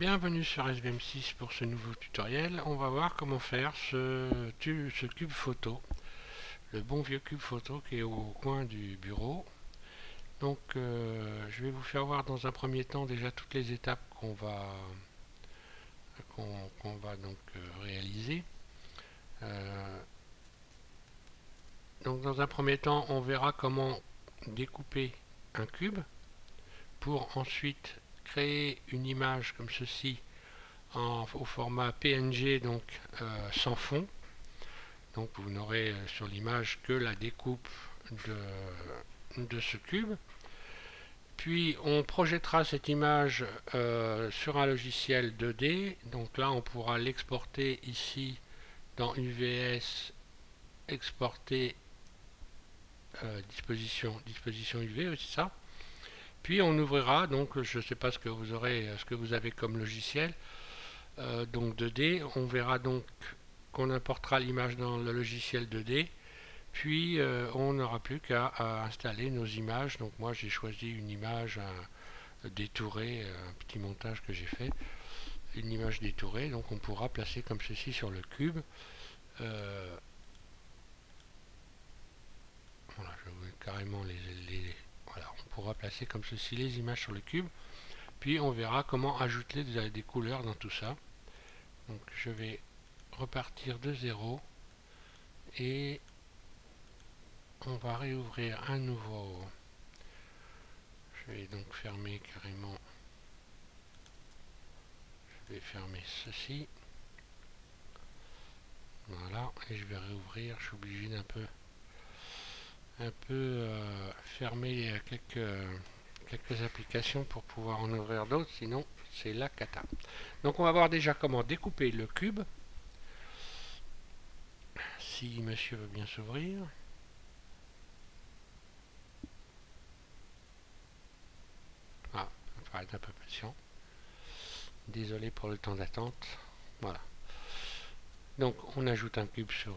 Bienvenue sur SVM6 pour ce nouveau tutoriel. On va voir comment faire ce cube photo, le bon vieux cube photo qui est au coin du bureau. Donc je vais vous faire voir dans un premier temps déjà toutes les étapes qu'on va donc réaliser. Donc dans un premier temps, on verra comment découper un cube pour ensuite créer une image comme ceci au format PNG, donc sans fond. Donc vous n'aurez sur l'image que la découpe de ce cube. Puis on projettera cette image sur un logiciel 2D. Donc là on pourra l'exporter ici dans UVS, exporter disposition UV, c'est ça. Puis on ouvrira, donc je ne sais pas ce que vous avez comme logiciel, donc 2D. On verra donc qu'on importera l'image dans le logiciel 2D, puis on n'aura plus qu'à installer nos images. Donc moi j'ai choisi une image détourée, un petit montage que j'ai fait, une image détourée, donc on pourra placer comme ceci sur le cube. Voilà, je vais carrément voilà, on pourra placer comme ceci les images sur le cube, puis on verra comment ajouter des couleurs dans tout ça. Donc je vais repartir de zéro et on va réouvrir un nouveau. Je vais donc fermer carrément. Je vais fermer ceci. Voilà, et je vais réouvrir. Je suis obligé d'un peu fermer quelques applications pour pouvoir en ouvrir d'autres, sinon c'est la cata. Donc on va voir déjà comment découper le cube. Si monsieur veut bien s'ouvrir. Ah, il va être un peu patient. Désolé pour le temps d'attente. Voilà. Donc on ajoute un cube sur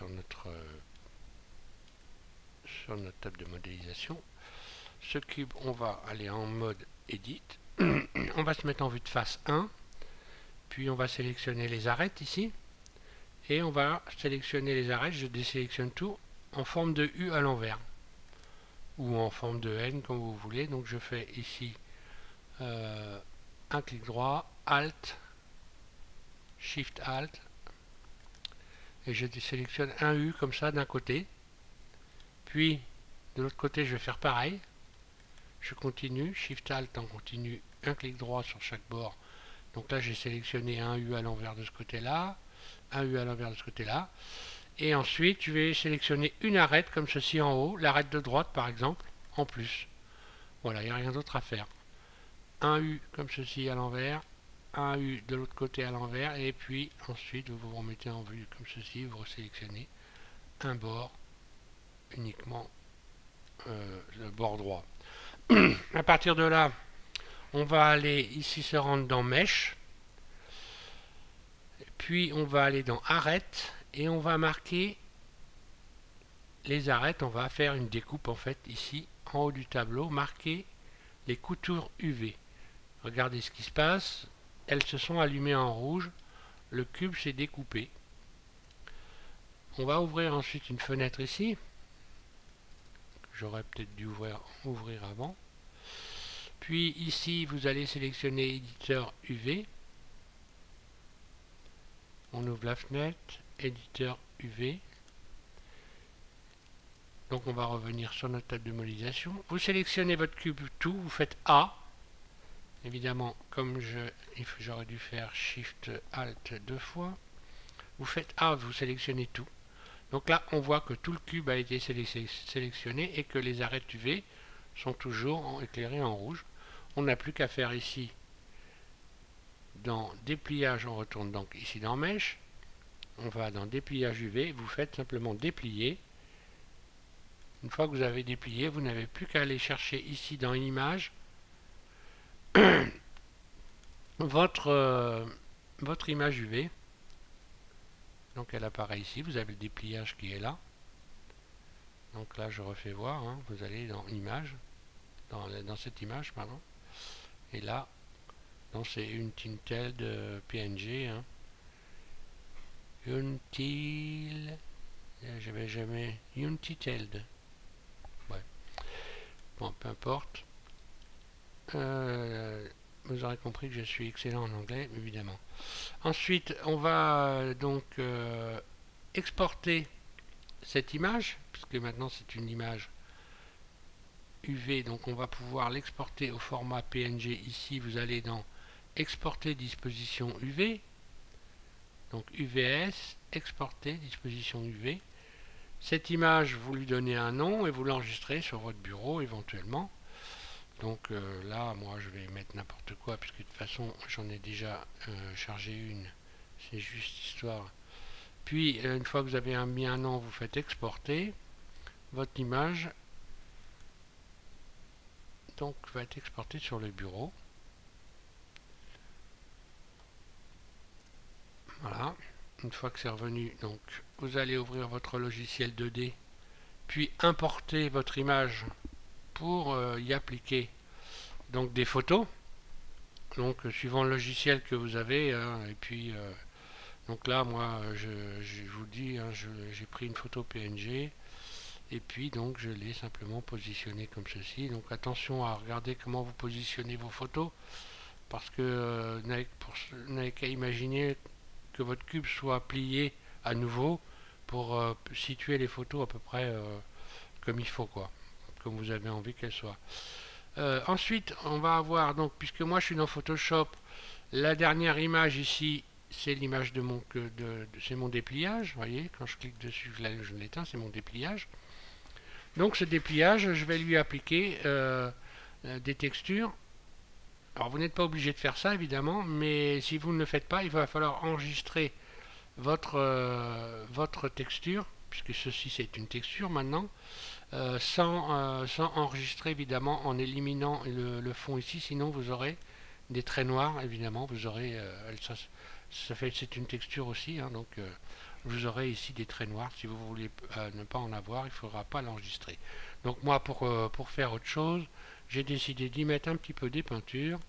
notre table de modélisation. Ce cube, on va aller en mode Edit. On va se mettre en vue de face 1. Puis on va sélectionner les arêtes ici. Et on va sélectionner les arêtes. Je désélectionne tout en forme de U à l'envers. Ou en forme de N, comme vous voulez. Donc je fais ici un clic droit, Alt, Shift Alt. Et je sélectionne un U comme ça d'un côté. Puis de l'autre côté, je vais faire pareil. Je continue, Shift Alt en continu, un clic droit sur chaque bord. Donc là, j'ai sélectionné un U à l'envers de ce côté-là, un U à l'envers de ce côté-là. Et ensuite, je vais sélectionner une arête comme ceci en haut, l'arête de droite par exemple, en plus. Voilà, il n'y a rien d'autre à faire. Un U comme ceci à l'envers, un U de l'autre côté à l'envers, et puis ensuite, vous vous remettez en vue comme ceci, vous resélectionnez un bord uniquement, le bord droit. À partir de là, on va aller ici se rendre dans Mesh, puis on va aller dans Arête et on va marquer les arêtes. On va faire une découpe en fait ici en haut du tableau, marquer les coutures UV. Regardez ce qui se passe, elles se sont allumées en rouge, le cube s'est découpé. On va ouvrir ensuite une fenêtre ici. J'aurais peut-être dû ouvrir avant. Puis ici, vous allez sélectionner éditeur UV. On ouvre la fenêtre, éditeur UV. Donc on va revenir sur notre table de modélisation. Vous sélectionnez votre cube tout, vous faites A. Évidemment, comme j'aurais dû faire Shift Alt deux fois. Vous faites A, vous sélectionnez tout. Donc là, on voit que tout le cube a été sélectionné et que les arêtes UV sont toujours éclairées en rouge. On n'a plus qu'à faire ici dans dépliage, on retourne donc ici dans Mesh, on va dans dépliage UV, vous faites simplement déplier. Une fois que vous avez déplié, vous n'avez plus qu'à aller chercher ici dans Image votre image UV. Donc elle apparaît ici, vous avez le dépliage qui est là. Donc là je refais voir, hein, vous allez dans Image, dans cette image, pardon. Et là, Non, c'est Untitled PNG. Hein. Until... J'avais jamais... Untitled. Ouais. Bon, peu importe. Vous aurez compris que je suis excellent en anglais, évidemment. Ensuite, on va donc exporter cette image, puisque maintenant c'est une image UV, donc on va pouvoir l'exporter au format PNG. Ici, vous allez dans Exporter disposition UV, donc UVS, Exporter disposition UV. Cette image, vous lui donnez un nom et vous l'enregistrez sur votre bureau éventuellement. Donc là, moi, je vais mettre n'importe quoi, puisque de toute façon, j'en ai déjà chargé une. C'est juste histoire. Puis, une fois que vous avez mis un nom, vous faites exporter. Votre image donc va être exportée sur le bureau. Voilà. Une fois que c'est revenu, donc vous allez ouvrir votre logiciel 2D, puis importer votre image pour y appliquer donc des photos. Donc suivant le logiciel que vous avez, et puis donc là moi je vous dis, hein, j'ai pris une photo PNG et puis donc je l'ai simplement positionné comme ceci. Donc attention à regarder comment vous positionnez vos photos, parce que n'avez qu'à imaginer que votre cube soit plié à nouveau pour situer les photos à peu près comme il faut, quoi, comme vous avez envie qu'elles soient. Ensuite, on va avoir, donc, puisque moi je suis dans Photoshop, la dernière image ici, c'est l'image de mon, c'est mon dépliage. Vous voyez, quand je clique dessus, je l'éteins, c'est mon dépliage. Donc ce dépliage, je vais lui appliquer des textures. Alors vous n'êtes pas obligé de faire ça évidemment, mais si vous ne le faites pas, il va falloir enregistrer votre texture, puisque ceci c'est une texture maintenant, sans enregistrer évidemment, en éliminant le fond ici, sinon vous aurez des traits noirs, évidemment, vous aurez, c'est une texture aussi, hein, donc vous aurez ici des traits noirs. Si vous voulez ne pas en avoir, il ne faudra pas l'enregistrer. Donc moi, pour faire autre chose, j'ai décidé d'y mettre un petit peu des peintures.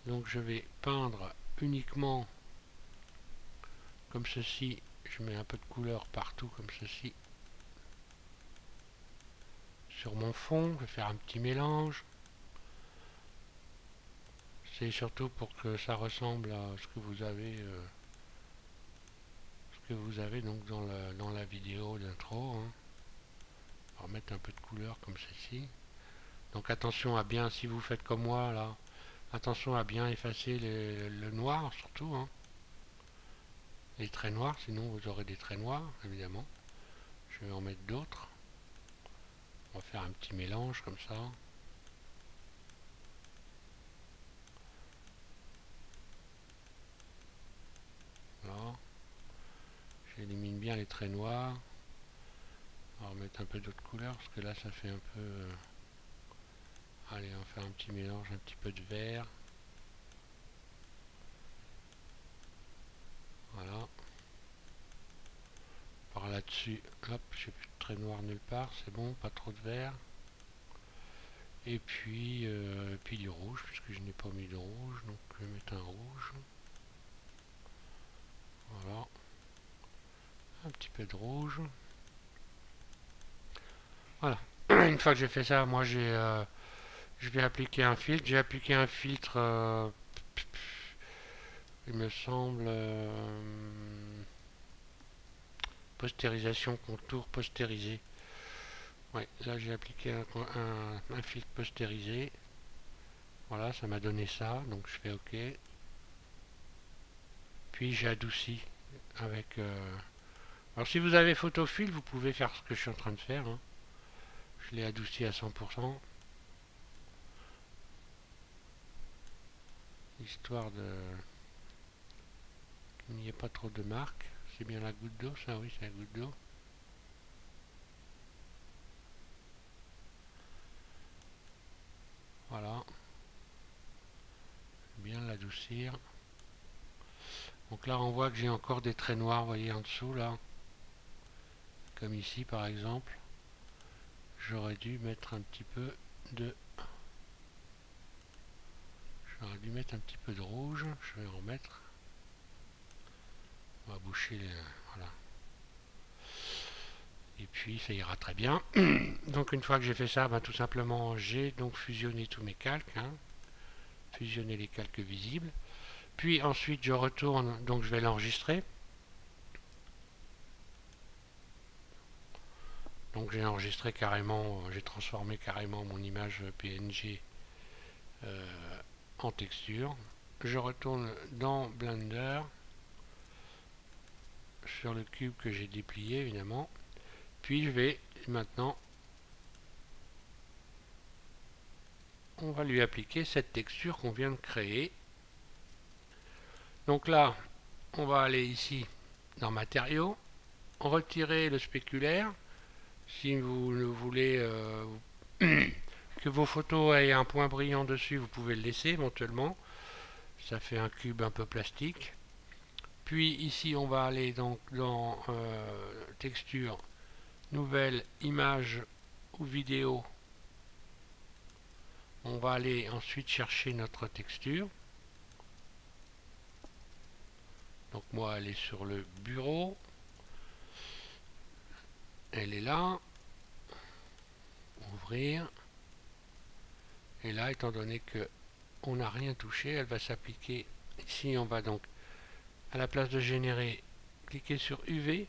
Donc je vais peindre uniquement comme ceci. Je mets un peu de couleur partout comme ceci sur mon fond. Je vais faire un petit mélange. C'est surtout pour que ça ressemble à ce que vous avez donc dans la vidéo d'intro. Hein. On va mettre un peu de couleur comme ceci. Donc attention à bien, si vous faites comme moi là, attention à bien effacer le noir surtout. Hein. Les traits noirs, sinon vous aurez des traits noirs évidemment. Je vais en mettre d'autres. On va faire un petit mélange comme ça. Voilà. J'élimine bien les traits noirs. On va remettre un peu d'autres couleurs parce que là ça fait un peu... Allez, on va faire un petit mélange, un petit peu de vert. Voilà. Par là-dessus, hop, j'ai plus de traits noirs nulle part, c'est bon, pas trop de vert. Et puis du rouge, puisque je n'ai pas mis de rouge, donc je vais mettre un rouge. Voilà. Un petit peu de rouge. Voilà. Une fois que j'ai fait ça, moi je vais appliquer un filtre. J'ai appliqué un filtre, il me semble, postérisation, contour postérisé. Ouais, là j'ai appliqué un filtre postérisé. Voilà, ça m'a donné ça, donc je fais OK. Puis j'ai adouci avec... Alors si vous avez Photofill, vous pouvez faire ce que je suis en train de faire. Hein. Je l'ai adouci à 100%. Histoire de... qu'il n'y ait pas trop de marques. C'est bien la goutte d'eau, ça oui, c'est la goutte d'eau. Voilà. Bien l'adoucir. Donc là on voit que j'ai encore des traits noirs, vous voyez en dessous là. Comme ici par exemple. J'aurais dû mettre un petit peu de... J'aurais lui mettre un petit peu de rouge. Je vais en mettre. On va boucher voilà. Et puis ça ira très bien. Donc une fois que j'ai fait ça, tout simplement j'ai donc fusionné tous mes calques, fusionner les calques visibles. Puis ensuite je retourne, donc je vais l'enregistrer. Donc j'ai enregistré carrément, j'ai transformé carrément mon image PNG en texture. Je retourne dans Blender sur le cube que j'ai déplié évidemment. Puis je vais maintenant, on va lui appliquer cette texture qu'on vient de créer. Donc là, on va aller ici dans matériaux, retirer le spéculaire. Si vous voulez que vos photos aient un point brillant dessus, vous pouvez le laisser éventuellement. Ça fait un cube un peu plastique. Puis ici, on va aller donc dans texture, nouvelle image ou vidéo. On va aller ensuite chercher notre texture. Donc moi, elle est sur le bureau. Elle est là. Ouvrir. Et là, étant donné que on n'a rien touché, elle va s'appliquer. Ici, on va donc, à la place de générer, cliquer sur UV.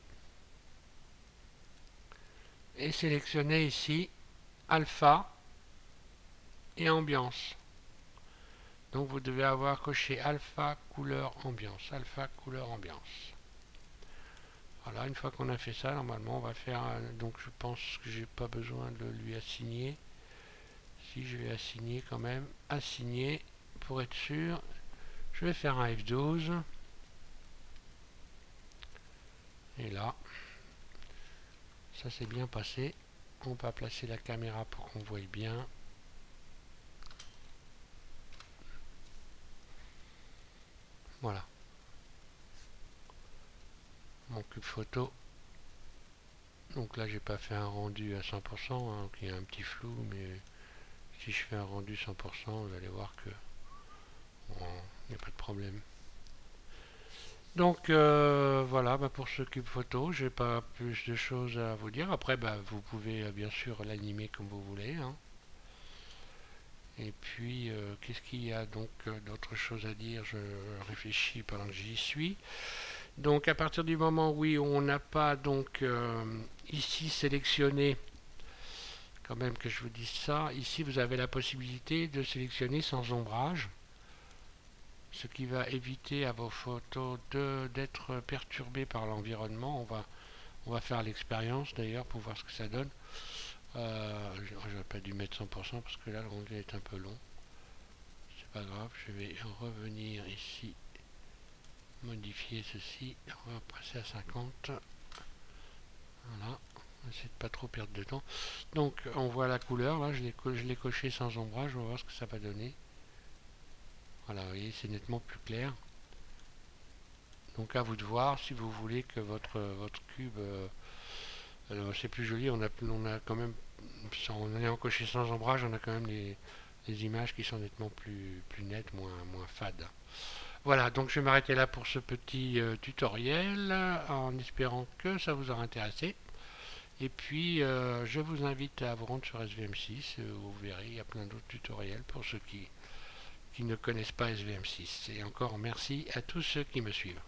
Et sélectionner ici alpha et ambiance. Donc vous devez avoir coché alpha couleur ambiance, alpha couleur ambiance. Voilà, une fois qu'on a fait ça, normalement on va faire donc je pense que j'ai pas besoin de lui assigner. Si je vais assigner quand même, assigner pour être sûr, je vais faire un F12. Et là, ça s'est bien passé. On va placer la caméra pour qu'on voie bien. Voilà. Mon cube photo. Donc là, j'ai pas fait un rendu à 100%, donc il y a un petit flou, mais si je fais un rendu 100%, vous allez voir que il n'y a pas de problème. Donc voilà, pour ce cube photo, j'ai pas plus de choses à vous dire. Après, vous pouvez bien sûr l'animer comme vous voulez. Et puis, qu'est-ce qu'il y a donc d'autres choses à dire? Je réfléchis pendant que j'y suis. Donc, à partir du moment où on n'a pas donc ici sélectionné, quand même que je vous dise ça, ici vous avez la possibilité de sélectionner sans ombrage, ce qui va éviter à vos photos d'être perturbées par l'environnement. On va faire l'expérience d'ailleurs pour voir ce que ça donne. J'aurais pas dû mettre 100% parce que là le rendu est un peu long. C'est pas grave, je vais revenir ici, modifier ceci, on va passer à 50. Voilà, on essaie de pas trop perdre de temps. Donc on voit la couleur, là je l'ai coché sans ombrage, on va voir ce que ça va donner. Voilà, vous voyez, c'est nettement plus clair. Donc à vous de voir si vous voulez que votre cube c'est plus joli. On a quand même, en ayant coché sans ombrage, on a quand même les images qui sont nettement plus nettes, moins fades. Voilà, donc je vais m'arrêter là pour ce petit tutoriel, en espérant que ça vous aura intéressé. Et puis je vous invite à vous rendre sur SVM6, vous verrez, il y a plein d'autres tutoriels pour ceux qui ne connaissent pas SVM6. Et encore merci à tous ceux qui me suivent.